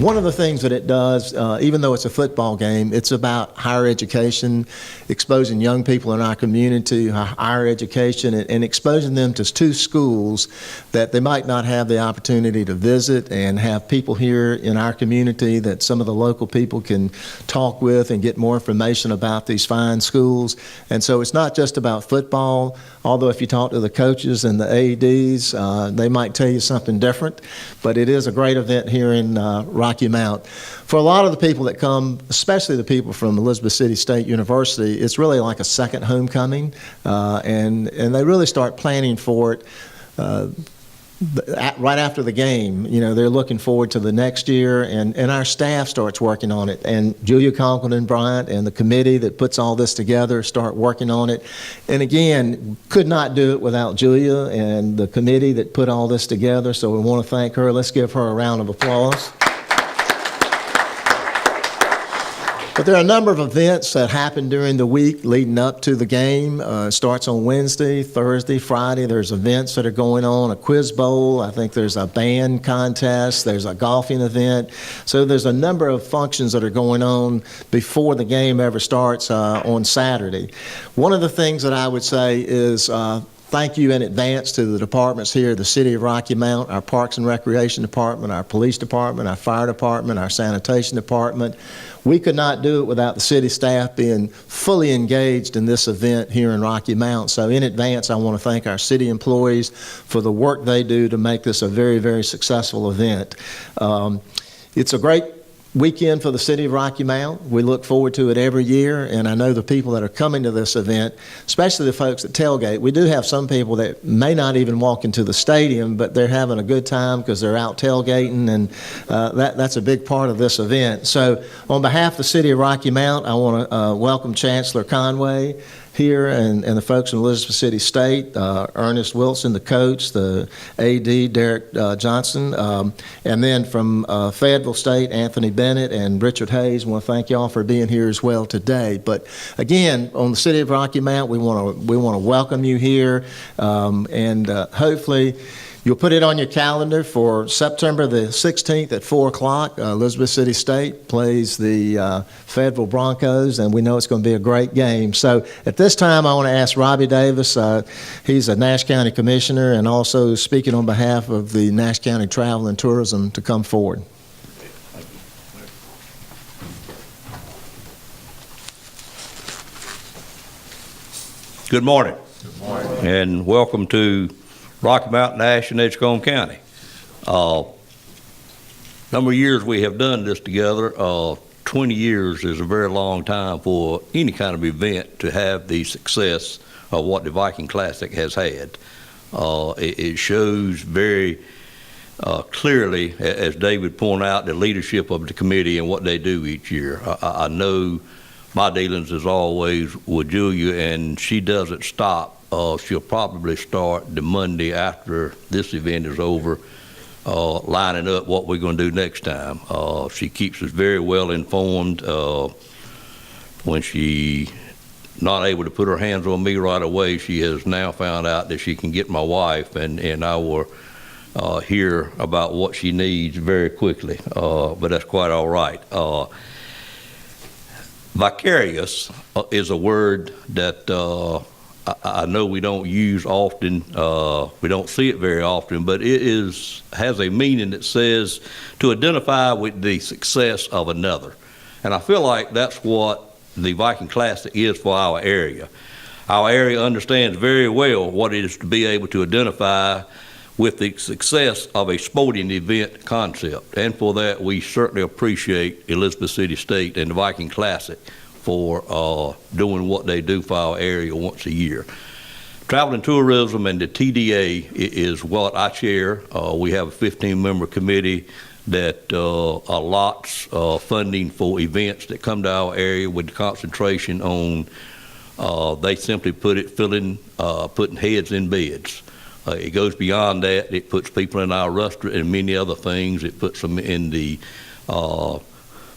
One of the things that it does, even though it's a football game, it's about higher education, exposing young people in our community, higher education, and exposing them to two schools that they might not have the opportunity to visit, and have people here in our community that some of the local people can talk with and get more information about these fine schools. And so it's not just about football, although if you talk to the coaches and the ADs, they might tell you something different, but it is a great event here in Rocky Mount. For a lot of the people that come, especially the people from Elizabeth City State University, it's really like a second homecoming, and they really start planning for it right after the game. You know, they're looking forward to the next year, and our staff starts working on it. And Julia Conklin Bryant and the committee that puts all this together start working on it. And again, could not do it without Julia and the committee that put all this together, so we want to thank her. Let's give her a round of applause. But there are a number of events that happen during the week leading up to the game. It starts on Wednesday, Thursday, Friday. There's events that are going on, a quiz bowl. I think there's a band contest. There's a golfing event. So there's a number of functions that are going on before the game ever starts on Saturday. One of the things that I would say is thank you in advance to the departments here, the City of Rocky Mount, our Parks and Recreation Department, our Police Department, our Fire Department, our Sanitation Department. We could not do it without the city staff being fully engaged in this event here in Rocky Mount. So in advance, I want to thank our city employees for the work they do to make this a very, very successful event. It's a great weekend for the City of Rocky Mount. We look forward to it every year, and I know the people that are coming to this event, especially the folks that tailgate. We do have some people that may not even walk into the stadium, but they're having a good time because they're out tailgating, and that's a big part of this event. So on behalf of the City of Rocky Mount, I want to welcome Chancellor Conway here, and the folks in Elizabeth City State, Ernest Wilson, the coach, the AD, Derek Johnson, and then from Fayetteville State, Anthony Bennett and Richard Hayes. I want to thank you all for being here as well today. But again, on the City of Rocky Mount, we want to welcome you here, and hopefully you'll put it on your calendar for September the 16th at 4 o'clock. Elizabeth City State plays the Fayetteville Broncos, and we know it's going to be a great game. So at this time, I want to ask Robbie Davis. He's a Nash County Commissioner and also speaking on behalf of the Nash County Travel and Tourism to come forward. Good morning. Good morning. And welcome to Rocky Mount, Nash, and Edgecombe County. Number of years we have done this together. 20 years is a very long time for any kind of event to have the success of what the Viking Classic has had. It shows very clearly, as David pointed out, the leadership of the committee and what they do each year. I know my dealings is always with Julia, and she doesn't stop. She'll probably start the Monday after this event is over, lining up what we're going to do next time. She keeps us very well informed. When she not able to put her hands on me right away, she has now found out that she can get my wife, and I will hear about what she needs very quickly, but that's quite all right. Vicarious is a word that I know we don't use often, we don't see it very often, but it has a meaning that says to identify with the success of another. And I feel like that's what the Viking Classic is for our area. Our area understands very well what it is to be able to identify with the success of a sporting event concept. And for that, we certainly appreciate Elizabeth City State and the Viking Classic for doing what they do for our area once a year. Travel and Tourism and the TDA is what I chair. We have a 15-member committee that allots funding for events that come to our area with the concentration on, they simply put it, putting heads in beds. It goes beyond that. It puts people in our restaurant and many other things. It puts them in the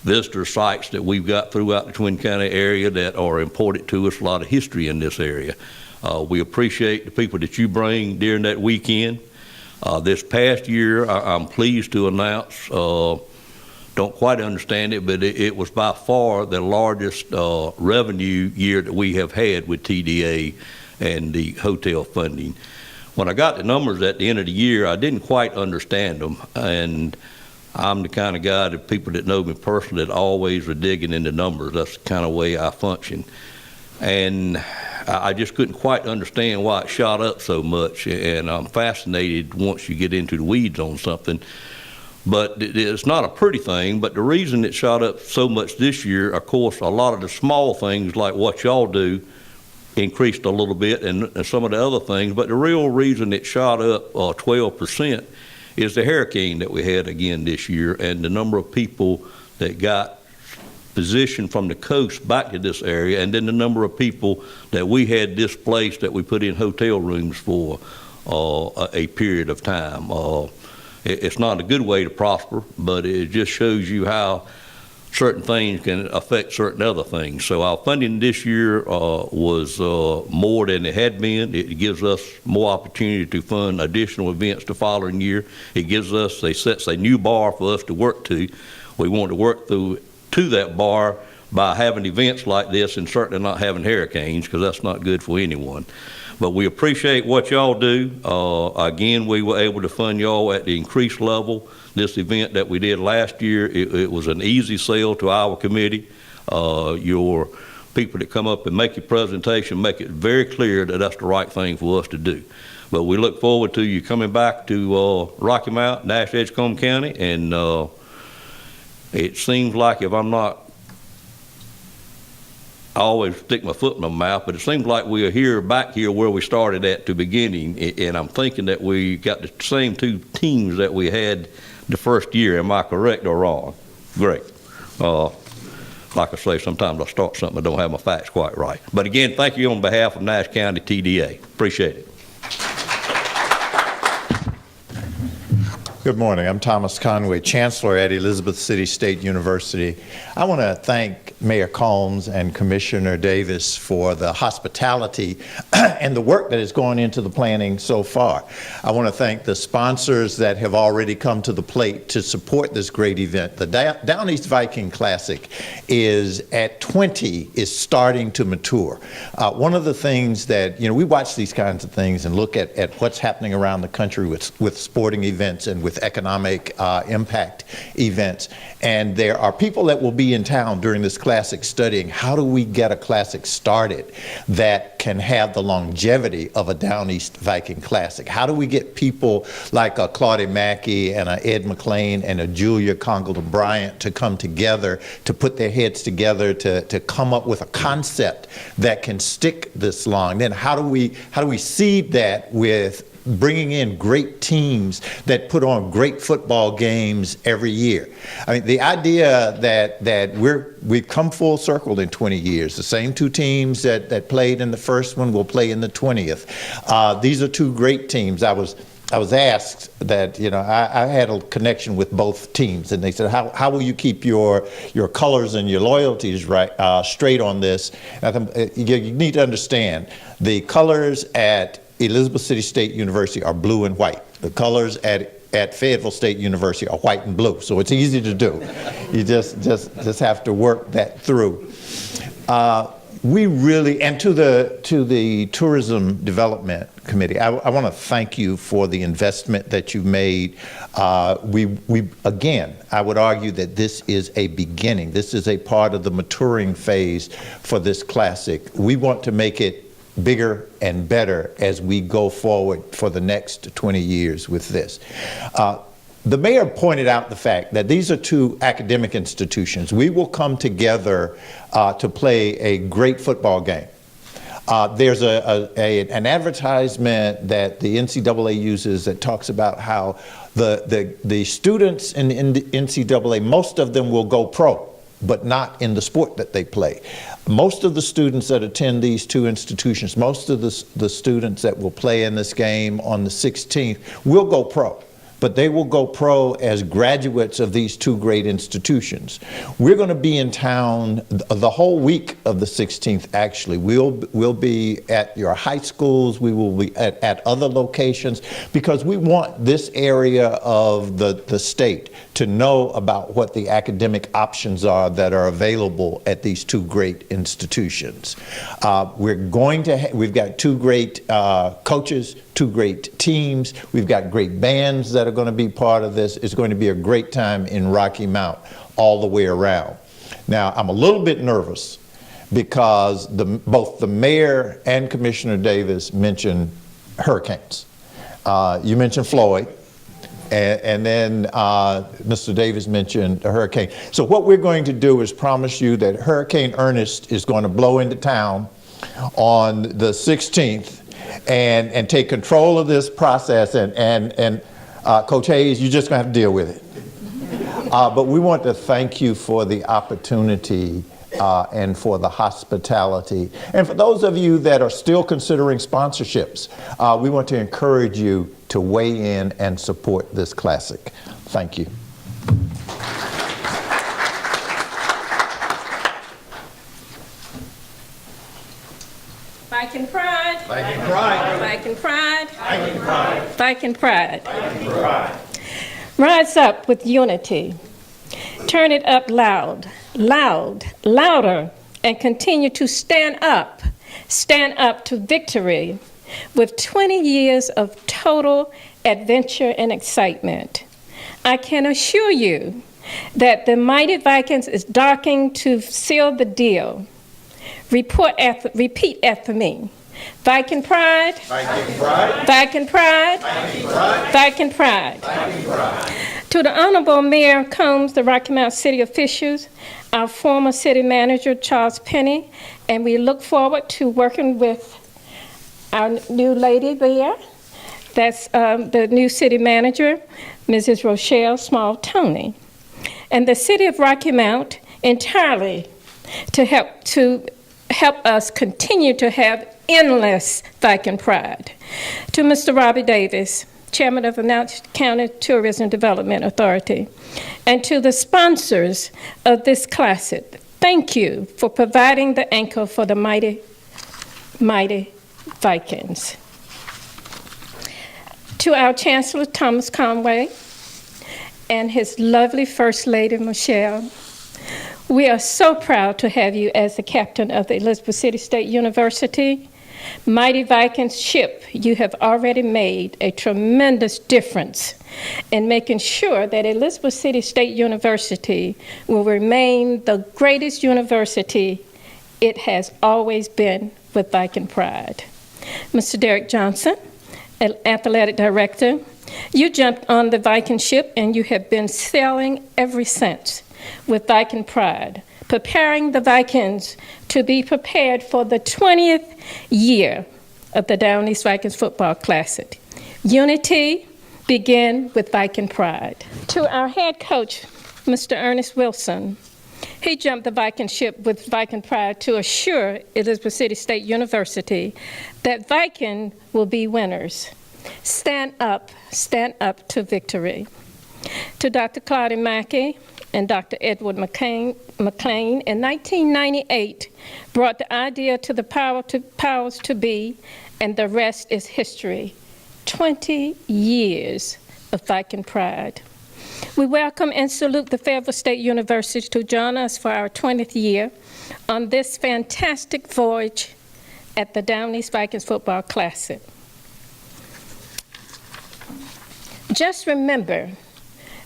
visitor sites that we've got throughout the Twin County area that are important to us, a lot of history in this area. We appreciate the people that you bring during that weekend. This past year, I'm pleased to announce don't quite understand it, but it was by far the largest revenue year that we have had with TDA and the hotel funding. When I got the numbers at the end of the year, I didn't quite understand them, and I'm the kind of guy that people that know me personally that always are digging into numbers. That's the kind of way I function. And I just couldn't quite understand why it shot up so much, and I'm fascinated once you get into the weeds on something. But it's not a pretty thing, but the reason it shot up so much this year, of course, a lot of the small things like what y'all do increased a little bit, and some of the other things, but the real reason it shot up 12% is the hurricane that we had again this year, and the number of people that got positioned from the coast back to this area, and then the number of people that we had displaced that we put in hotel rooms for a period of time. It's not a good way to prosper, but it just shows you how certain things can affect certain other things. So our funding this year was more than it had been. It gives us more opportunity to fund additional events the following year. It sets a new bar for us to work to. We want to work to that bar by having events like this and certainly not having hurricanes, because that's not good for anyone. But we appreciate what y'all do. Again, we were able to fund y'all at the increased level. This event that we did last year, it was an easy sell to our committee. Your people that come up and make your presentation make it very clear that that's the right thing for us to do. But we look forward to you coming back to Rocky Mount, Nash Edgecombe County, and it seems like if I'm not, I always stick my foot in my mouth, but it seems like we are back here where we started at the beginning, and I'm thinking that we got the same two teams that we had the first year. Am I correct or wrong? Great. Like I say, sometimes I start something, I don't have my facts quite right. But again, thank you on behalf of Nash County TDA. Appreciate it. Good morning. I'm Thomas Conway, Chancellor at Elizabeth City State University. I want to thank Mayor Combs and Commissioner Davis for the hospitality and the work that has gone into the planning so far. I want to thank the sponsors that have already come to the plate to support this great event. The Down East Viking Classic is at 20, is starting to mature. One of the things that, we watch these kinds of things and look at what's happening around the country with sporting events and with economic impact events. And there are people that will be in town during this classic studying how do we get a classic started that can have the longevity of a Down East Viking Classic? How do we get people like a Claudia Mackey and a Ed McLean and a Julia Congleton Bryant to come together, to put their heads together, to come up with a concept that can stick this long? Then how do we seed that with bringing in great teams that put on great football games every year? I mean, the idea that we've come full circle in 20 years. The same two teams that played in the first one will play in the 20th. These are two great teams. I was asked that, I had a connection with both teams, and they said, how will you keep your colors and your loyalties straight on this? You need to understand, the colors at Elizabeth City State University are blue and white. The colors at Fayetteville State University are white and blue, so it's easy to do. You just have to work that through. We really, and to the Tourism Development Committee, I want to thank you for the investment that you've made. Again, I would argue that this is a beginning. This is a part of the maturing phase for this classic. We want to make it bigger and better as we go forward for the next 20 years with this. The mayor pointed out the fact that these are two academic institutions. We will come together to play a great football game. There's an advertisement that the NCAA uses that talks about how the students in the NCAA, most of them will go pro, but not in the sport that they play. Most of the students that attend these two institutions, most of the students that will play in this game on the 16th will go pro, but they will go pro as graduates of these two great institutions. We're going to be in town the whole week of the 16th, actually. We'll be at your high schools, we will be at other locations, because we want this area of the state to know about what the academic options are that are available at these two great institutions. We've got two great coaches, two great teams. We've got great bands that are going to be part of this. It's going to be a great time in Rocky Mount all the way around. Now, I'm a little bit nervous because both the mayor and Commissioner Davis mentioned hurricanes. You mentioned Floyd, and then Mr. Davis mentioned a hurricane. So what we're going to do is promise you that Hurricane Ernest is going to blow into town on the 16th and take control of this process, and Coach Hayes, you're just going to have to deal with it. But we want to thank you for the opportunity and for the hospitality. And for those of you that are still considering sponsorships, we want to encourage you to weigh in and support this classic. Thank you. Viking pride. Viking pride. Viking pride. Viking pride. Viking pride. Viking pride. Rise up with unity. Turn it up loud, loud, louder, and continue to stand up to victory with 20 years of total adventure and excitement. I can assure you that the mighty Vikings is docking to seal the deal. Repeat after me. Viking pride. Viking pride. Viking pride. Viking pride. Viking pride. Viking pride. To the Honorable Mayor Combs, the Rocky Mount City officials, our former city manager, Charles Penny, and we look forward to working with our new lady there. That's the new city manager, Mrs. Rochelle Small-Toney, and the city of Rocky Mount entirely to help us continue to have endless Viking pride. To Mr. Robbie Davis, Chairman of the Notch County Tourism Development Authority, and to the sponsors of this classic, thank you for providing the anchor for the mighty, mighty Vikings. To our Chancellor, Thomas Conway, and his lovely First Lady, Michelle, we are so proud to have you as the captain of the Elizabeth City State University. Mighty Vikings ship, you have already made a tremendous difference in making sure that Elizabeth City State University will remain the greatest university it has always been with Viking pride. Mr. Derek Johnson, Athletic Director, you jumped on the Viking ship and you have been sailing ever since with Viking pride, preparing the Vikings to be prepared for the 20th year of the Down East Vikings Football Classic. Unity begin with Viking pride. To our head coach, Mr. Ernest Wilson, he jumped the Viking ship with Viking pride to assure Elizabeth City State University that Viking will be winners. Stand up to victory. To Dr. Claudia Mackey and Dr. Edward McLean in 1998 brought the idea to the powers to be, and the rest is history. 20 years of Viking pride. We welcome and salute the Fayetteville State University to join us for our 20th year on this fantastic voyage at the Down East Vikings Football Classic. Just remember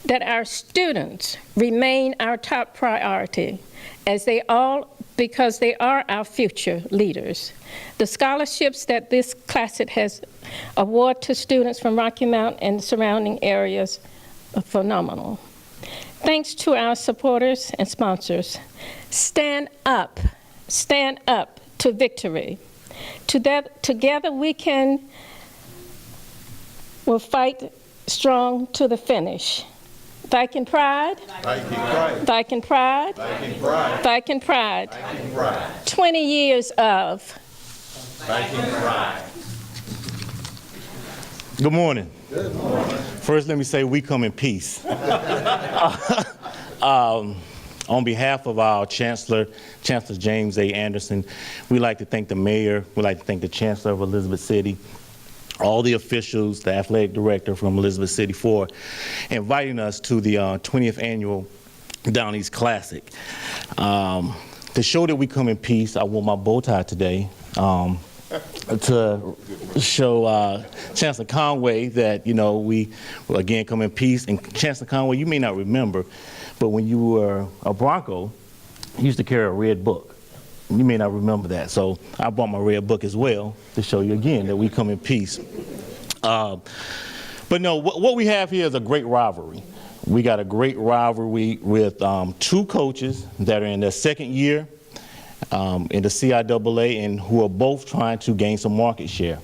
that our students remain our top priority because they are our future leaders. The scholarships that this classic has awarded to students from Rocky Mount and the surrounding areas are phenomenal. Thanks to our supporters and sponsors. Stand up to victory. Together we'll fight strong to the finish. Viking pride. Viking pride. Viking pride. Viking pride. Viking pride. Viking pride. 20 years of Viking pride. Good morning. First, let me say we come in peace. On behalf of our Chancellor James A. Anderson, we'd like to thank the mayor, we'd like to thank the Chancellor of Elizabeth City, all the officials, the athletic director from Elizabeth City for inviting us to the 20th annual Down East Classic. To show that we come in peace, I wore my bow tie today to show Chancellor Conway that, you know, we again come in peace. And Chancellor Conway, you may not remember, but when you were a Bronco, you used to carry a red book. You may not remember that. So I brought my red book as well to show you again that we come in peace. But no, what we have here is a great rivalry. We got a great rivalry with two coaches that are in their second year in the CIAA and who are both trying to gain some market share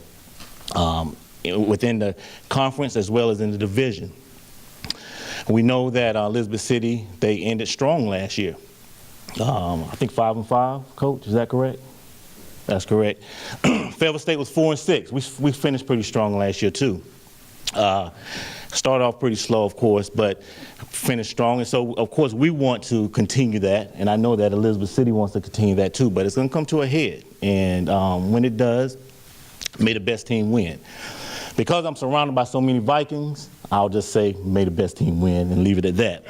within the conference as well as in the division. We know that Elizabeth City, they ended strong last year. I think 5-5, Coach, is that correct? That's correct. Fayetteville State was 4-6. We finished pretty strong last year too. Started off pretty slow, of course, but finished strong. And so, of course, we want to continue that. And I know that Elizabeth City wants to continue that too, but it's going to come to a head. And when it does, may the best team win. Because I'm surrounded by so many Vikings, I'll just say may the best team win and leave it at that.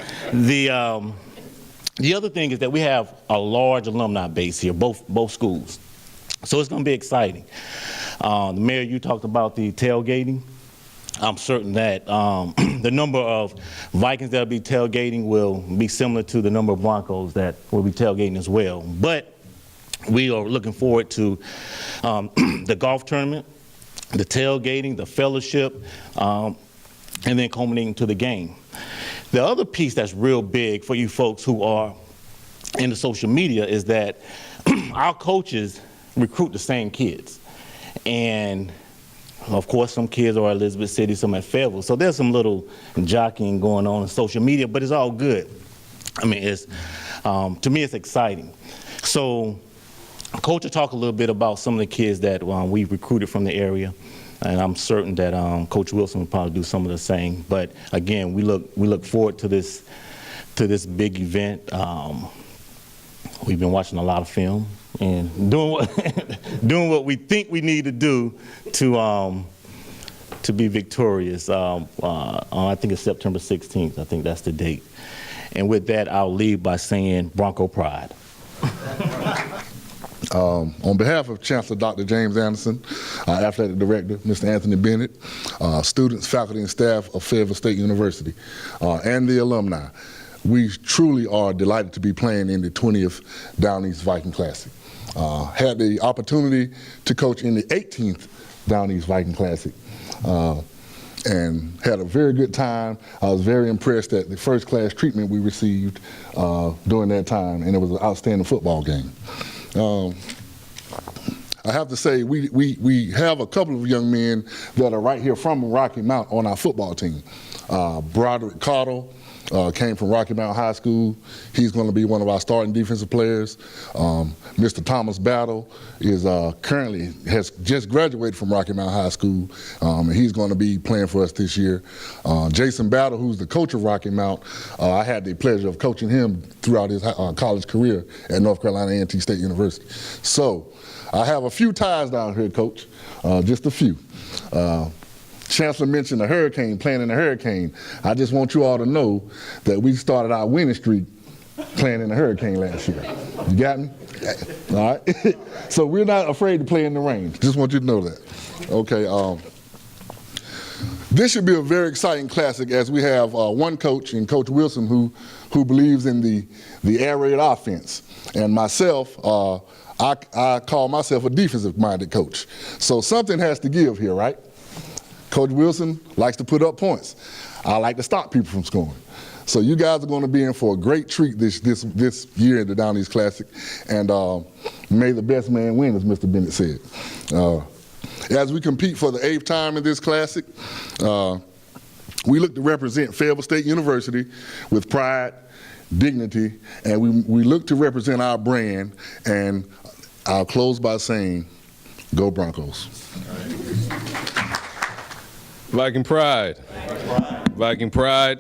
The other thing is that we have a large alumni base here, both schools. So it's going to be exciting. The mayor, you talked about the tailgating. I'm certain that the number of Vikings that will be tailgating will be similar to the number of Broncos that will be tailgating as well. But we are looking forward to the golf tournament, the tailgating, the fellowship, and then culminating to the game. The other piece that's real big for you folks who are in the social media is that our coaches recruit the same kids. And of course, some kids are at Elizabeth City, some at Fayetteville. So there's some little jockeying going on social media, but it's all good. I mean, it's to me, it's exciting. So Coach will talk a little bit about some of the kids that we've recruited from the area. And I'm certain that Coach Wilson will probably do some of the same. But again, we look forward to this big event. We've been watching a lot of film and doing what we think we need to do to be victorious. I think it's September 16th. I think that's the date. And with that, I'll leave by saying Bronco Pride. On behalf of Chancellor Dr. James Anderson, our athletic director, Mr. Anthony Bennett, students, faculty, and staff of Fayetteville State University, and the alumni, we truly are delighted to be playing in the 20th Down East Viking Classic. Had the opportunity to coach in the 18th Down East Viking Classic and had a very good time. I was very impressed at the first class treatment we received during that time, and it was an outstanding football game. I have to say, we have a couple of young men that are right here from Rocky Mount on our football team. Broderick Cottle came from Rocky Mount High School. He's going to be one of our starting defensive players. Mr. Thomas Battle is has just graduated from Rocky Mount High School, and he's going to be playing for us this year. Jason Battle, who's the coach of Rocky Mount, I had the pleasure of coaching him throughout his college career at North Carolina A&T State University. So I have a few ties down here, Coach, just a few. Chancellor mentioned the hurricane, playing in the hurricane. I just want you all to know that we started our winning streak playing in the hurricane last year. You got me? All right. So we're not afraid to play in the rain. Just want you to know that. Okay. This should be a very exciting classic, as we have one coach, and Coach Wilson, who believes in the air raid offense, and myself. I call myself a defensive-minded coach. So something has to give here, right? Coach Wilson likes to put up points. I like to stop people from scoring. So you guys are going to be in for a great treat this year at the Down East Classic, and may the best man win, as Mr. Bennett said. As we compete for the 8th time in this Classic, we look to represent Fayetteville State University with pride, dignity, and we look to represent our brand, and I'll close by saying, go Broncos. Viking pride. Viking pride.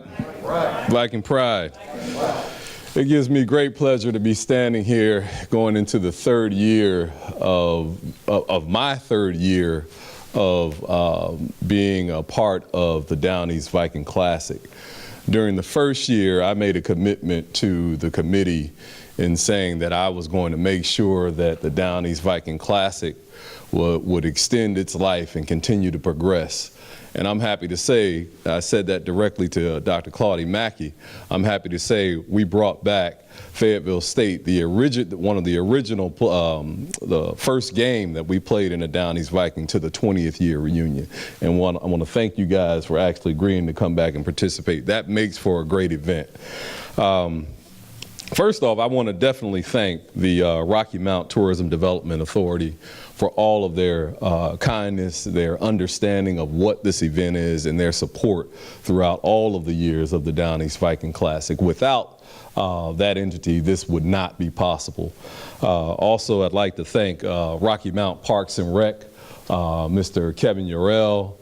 Viking pride. It gives me great pleasure to be standing here going into the third year of my third year of being a part of the Down East Viking Classic. During the first year, I made a commitment to the committee in saying that I was going to make sure that the Down East Viking Classic would extend its life and continue to progress. And I'm happy to say, I said that directly to Dr. Claudia Mackey, I'm happy to say we brought back Fayetteville State, one of the original, the first game that we played in the Down East Viking to the 20th year reunion. And I want to thank you guys for actually agreeing to come back and participate. That makes for a great event. First off, I want to definitely thank the Rocky Mount Tourism Development Authority for all of their kindness, their understanding of what this event is, and their support throughout all of the years of the Down East Viking Classic. Without that entity, this would not be possible. Also, I'd like to thank Rocky Mount Parks and Rec, Mr. Kevin Urell,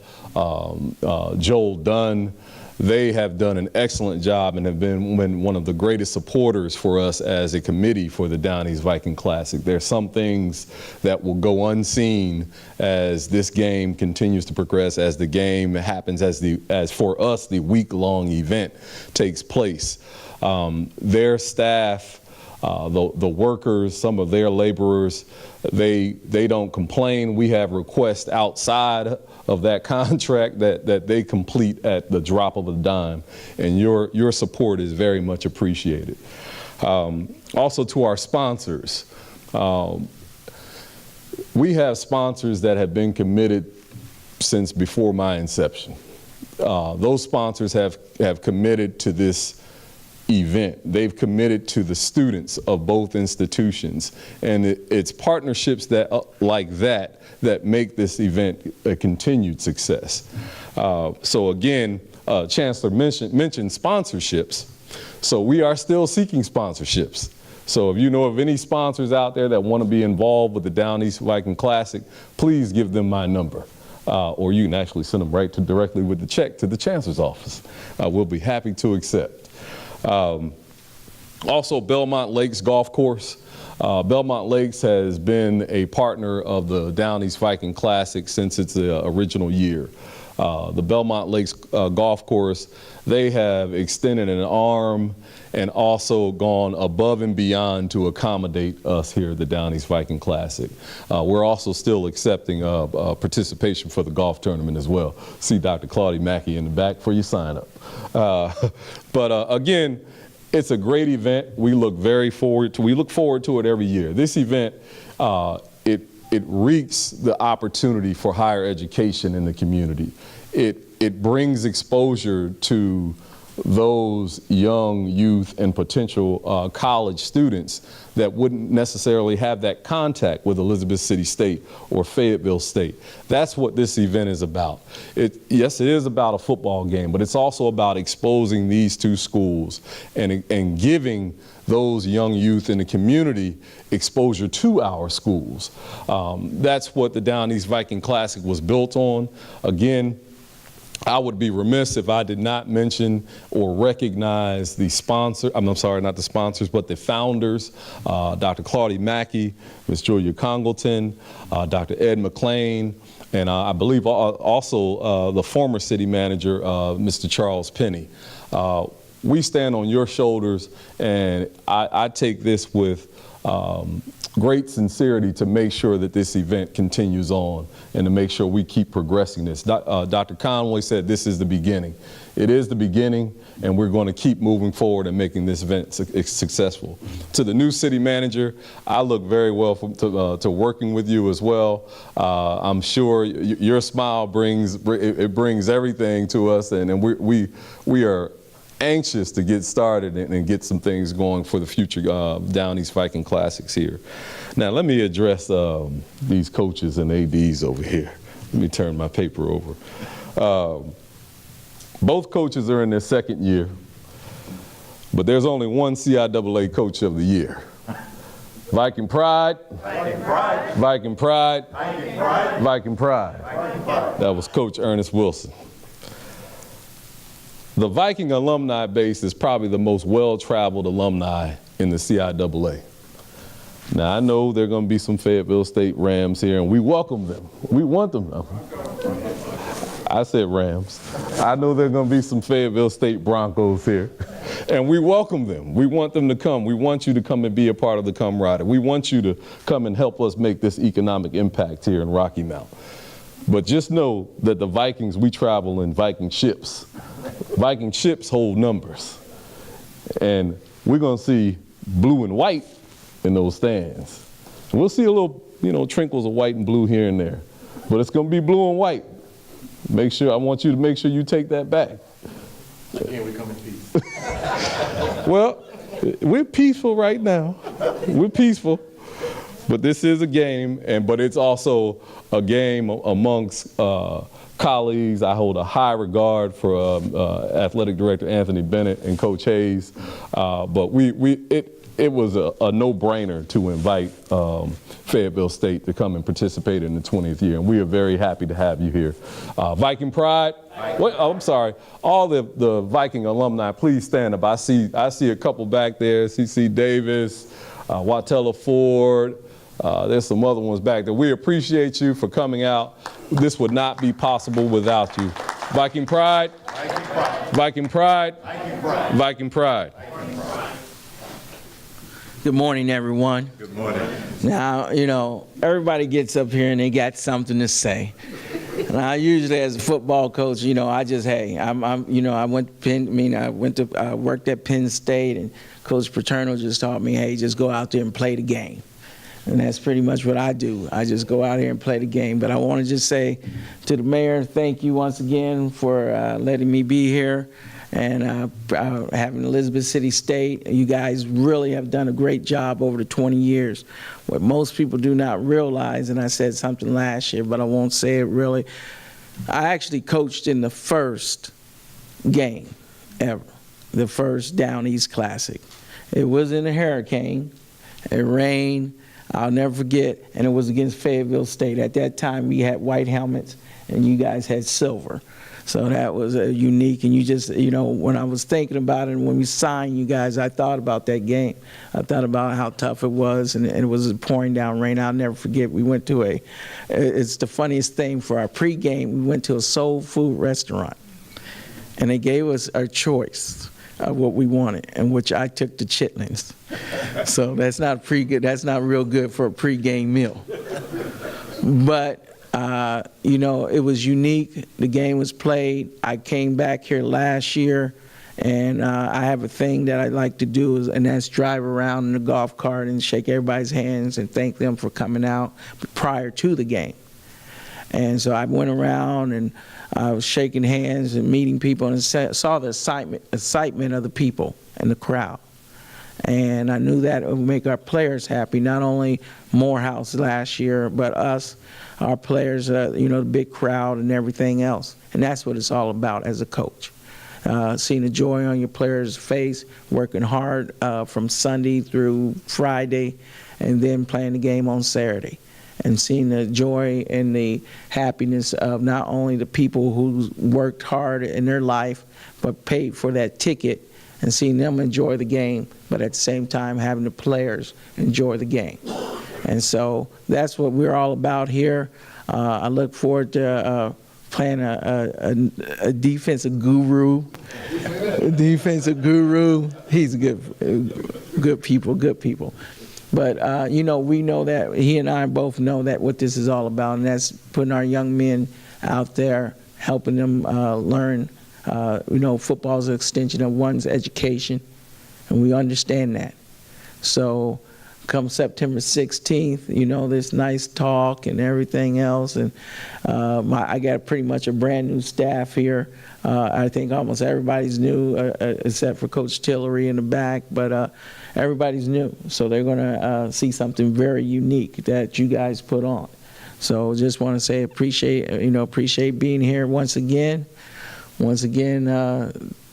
Joel Dunn. They have done an excellent job and have been one of the greatest supporters for us as a committee for the Down East Viking Classic. There's some things that will go unseen as this game continues to progress, as the game happens, as for us the week-long event takes place. Their staff, the workers, some of their laborers, they don't complain. We have requests outside of that contract that they complete at the drop of a dime, and your support is very much appreciated. Also to our sponsors, we have sponsors that have been committed since before my inception. Those sponsors have committed to this event. They've committed to the students of both institutions, and it's partnerships that like that make this event a continued success. So again, Chancellor mentioned sponsorships. So we are still seeking sponsorships. So if you know of any sponsors out there that want to be involved with the Down East Viking Classic, please give them my number. Or you can actually send them directly with the check to the Chancellor's office. We'll be happy to accept. Also, Belmont Lakes Golf Course. Belmont Lakes has been a partner of the Down East Viking Classic since its original year. The Belmont Lakes Golf Course, they have extended an arm and also gone above and beyond to accommodate us here at the Down East Viking Classic. We're also still accepting participation for the golf tournament as well. See Dr. Claudia Mackey in the back for your sign up. But again, it's a great event. We look forward to it every year. This event, it reeks the opportunity for higher education in the community. It brings exposure to those young youth and potential college students that wouldn't necessarily have that contact with Elizabeth City State or Fayetteville State. That's what this event is about. Yes, it is about a football game, but it's also about exposing these two schools and giving those young youth in the community exposure to our schools. That's what the Down East Viking Classic was built on. Again, I would be remiss if I did not mention or recognize the sponsor, I'm sorry, not the sponsors, but the founders, Dr. Claudia Mackey, Ms. Julia Congleton, Dr. Ed McLean, and I believe also the former city manager, Mr. Charles Penny. We stand on your shoulders, and I take this with great sincerity to make sure that this event continues on and to make sure we keep progressing this. Dr. Conway said this is the beginning. It is the beginning, and we're going to keep moving forward and making this event successful. To the new city manager, I look very well to working with you as well. I'm sure your smile brings everything to us, and we are anxious to get started and get some things going for the future Down East Viking Classics here. Now let me address these coaches and ADs over here. Let me turn my paper over. Both coaches are in their second year, but there's only one CIAA Coach of the Year. Viking pride, Viking pride, Viking pride, Viking pride, Viking pride. That was Coach Ernest Wilson. The Viking alumni base is probably the most well-traveled alumni in the CIAA. Now, I know there are going to be some Fayetteville State Rams here, and we welcome them. We want them. I said Rams. I know there are going to be some Fayetteville State Broncos here, and we welcome them. We want them to come. We want you to come and be a part of the camaraderie. We want you to come and help us make this economic impact here in Rocky Mount. But just know that the Vikings, we travel in Viking ships. Viking ships hold numbers. And we're going to see blue and white in those stands. We'll see a little, trinkles of white and blue here and there. But it's going to be blue and white. I want you to make sure you take that back. Again, we come in peace. Well, we're peaceful right now. We're peaceful. But this is a game, but it's also a game amongst colleagues. I hold a high regard for Athletic Director Anthony Bennett and Coach Hayes. But it was a no-brainer to invite Fayetteville State to come and participate in the 20th year, and we are very happy to have you here. Viking Pride. I'm sorry. All the Viking alumni, please stand up. I see a couple back there. CC Davis, Watella Ford. There's some other ones back there. We appreciate you for coming out. This would not be possible without you. Viking Pride. Viking Pride. Viking Pride. Viking Pride. Good morning, everyone. Good morning. Now, everybody gets up here and they got something to say. And I usually, as a football coach, I worked at Penn State, and Coach Paterno just taught me, hey, just go out there and play the game. And that's pretty much what I do. I just go out here and play the game. But I want to just say to the mayor, thank you once again for letting me be here. And having Elizabeth City State, you guys really have done a great job over the 20 years. What most people do not realize, and I said something last year, but I won't say it really, I actually coached in the first game ever, the first Down East Classic. It was in a hurricane, it rained, I'll never forget, and it was against Fayetteville State. At that time, we had white helmets, and you guys had silver. So that was unique, and you just, when I was thinking about it, and when we signed you guys, I thought about that game. I thought about how tough it was, and it was pouring down rain. I'll never forget, we went to it's the funniest thing, for our pregame, we went to a soul food restaurant, and they gave us our choice of what we wanted, and which I took the chitlins. So that's not real good for a pregame meal. But it was unique. The game was played. I came back here last year, and I have a thing that I like to do, and that's drive around in the golf cart and shake everybody's hands and thank them for coming out prior to the game. And so I went around and I was shaking hands and meeting people, and saw the excitement of the people and the crowd. And I knew that it would make our players happy, not only Morehouse last year, but us, our players, the big crowd and everything else. And that's what it's all about as a coach. Seeing the joy on your players' face, working hard from Sunday through Friday, and then playing the game on Saturday. And seeing the joy and the happiness of not only the people who worked hard in their life, but paid for that ticket, and seeing them enjoy the game, but at the same time having the players enjoy the game. And so that's what we're all about here. I look forward to playing a defensive guru. He's good people. But, we know that, he and I both know that what this is all about, and that's putting our young men out there, helping them learn. Football is an extension of one's education, and we understand that. So come September 16th, this nice talk and everything else, and I got pretty much a brand new staff here. I think almost everybody's new, except for Coach Tillery in the back, but everybody's new. So they're going to see something very unique that you guys put on. So just want to say appreciate being here once again. Once again,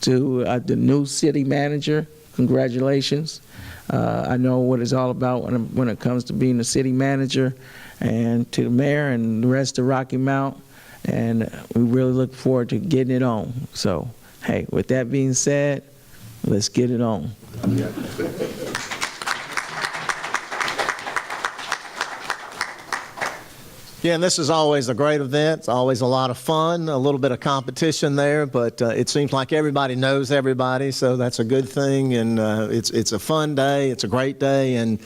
to the new city manager, congratulations. I know what it's all about when it comes to being the city manager, and to the mayor and the rest of Rocky Mount, and we really look forward to getting it on. So hey, with that being said, let's get it on. Yeah, and this is always a great event. It's always a lot of fun, a little bit of competition there, but it seems like everybody knows everybody, so that's a good thing. And it's a fun day. It's a great day. And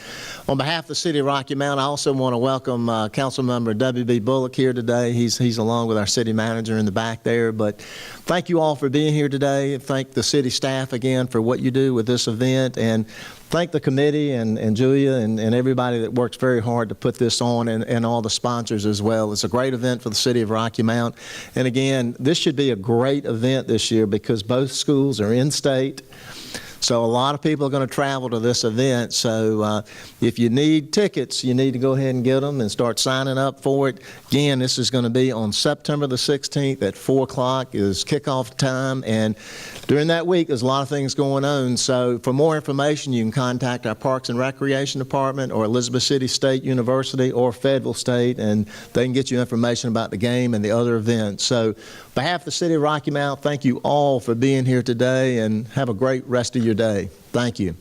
on behalf of the City of Rocky Mount, I also want to welcome Councilmember W.B. Bullock here today. He's along with our city manager in the back there. But thank you all for being here today. Thank the city staff again for what you do with this event. And thank the committee and Julia and everybody that works very hard to put this on, and all the sponsors as well. It's a great event for the city of Rocky Mount. And again, this should be a great event this year because both schools are in state. So a lot of people are going to travel to this event. So if you need tickets, you need to go ahead and get them and start signing up for it. Again, this is going to be on September the 16th at 4 o'clock is kickoff time. And during that week, there's a lot of things going on. So for more information, you can contact our Parks and Recreation Department or Elizabeth City State University or Fayetteville State, and they can get you information about the game and the other events. So on behalf of the City of Rocky Mount, thank you all for being here today, and have a great rest of your day. Thank you.